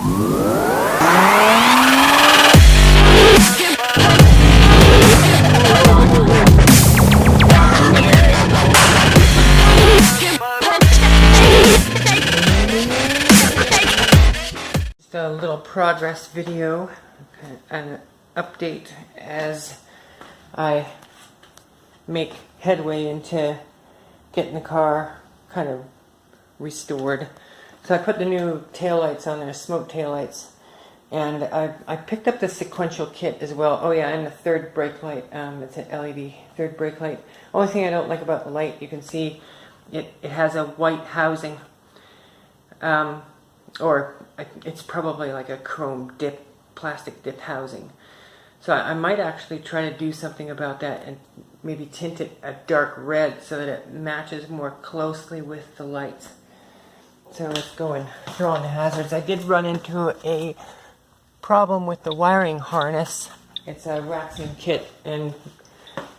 Just a little progress video, an update as I make headway into getting the car kind of restored. So I put the new taillights on there, smoke taillights, and I picked up the sequential kit as well. Oh yeah, and the third brake light. It's an LED third brake light. Only thing I don't like about the light, you can see it has a white housing, or it's probably like a chrome dip, plastic dip housing. So I might actually try to do something about that and maybe tint it a dark red so that it matches more closely with the lights. So let's go and throw on the hazards. I did run into a problem with the wiring harness. It's a Raxxon kit, and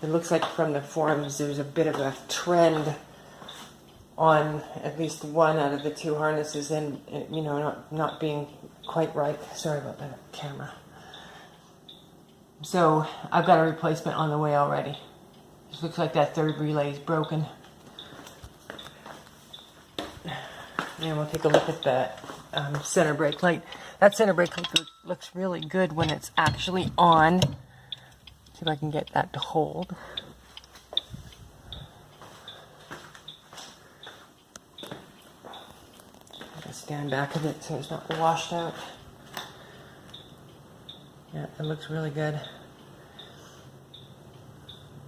it looks like from the forums there's a bit of a trend on at least one out of the two harnesses, and you know, not being quite right. Sorry about that camera. So I've got a replacement on the way already. This looks like that third relay is broken. And we'll take a look at that center brake light. That center brake light looks really good when it's actually on. See if I can get that to hold. Stand back of it so it's not washed out. Yeah, it looks really good.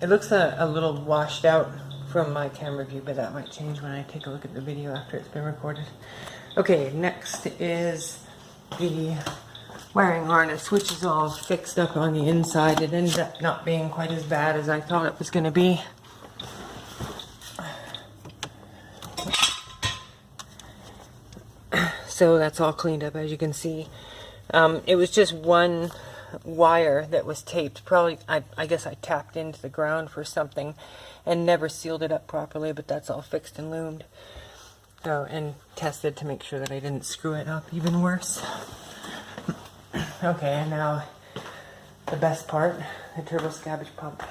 It looks a little washed out from my camera view, but that might change when I take a look at the video after it's been recorded. Okay, next is the wiring harness, which is all fixed up on the inside. It ended up not being quite as bad as I thought it was going to be. So that's all cleaned up, as you can see. It was just one wire that was taped. Probably, I guess I tapped into the ground for something and never sealed it up properly, but that's all fixed and loomed. So, and tested to make sure that I didn't screw it up even worse. Okay, and now the best part, the turbo scabbage pump.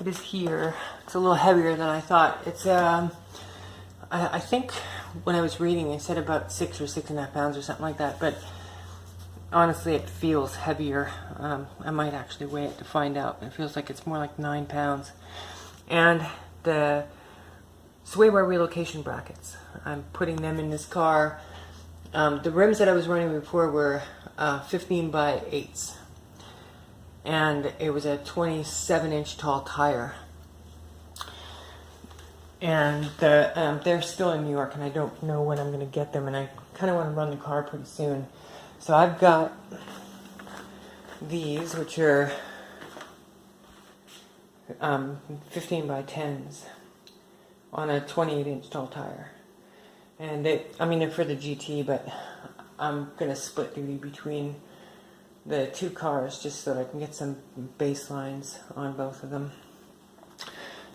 It is here. It's a little heavier than I thought. It's I think when I was reading, they said about 6 or 6.5 pounds or something like that, but honestly, it feels heavier. I might actually weigh it to find out. It feels like it's more like 9 pounds. And the sway bar relocation brackets, I'm putting them in this car. The rims that I was running before were 15 by 8s, and it was a 27-inch tall tire. And they're still in New York, and I don't know when I'm going to get them, and I kind of want to run the car pretty soon. So I've got these, which are 15 by 10s on a 28-inch tall tire. And they're for the GT, but I'm going to split duty between the two cars just so that I can get some baselines on both of them.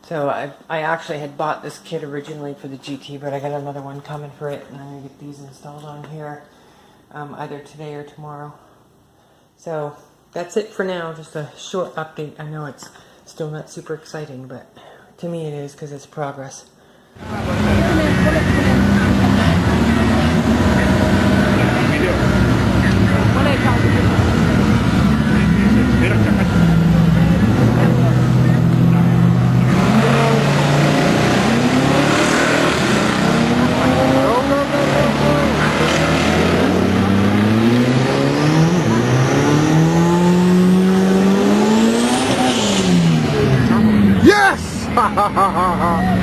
So I actually had bought this kit originally for the GT, but I got another one coming for it, and I'm going to get these installed on here either today or tomorrow. So that's it for now, just a short update. I know it's still not super exciting, but to me it is because it's progress. Yes! Ha ha ha ha ha!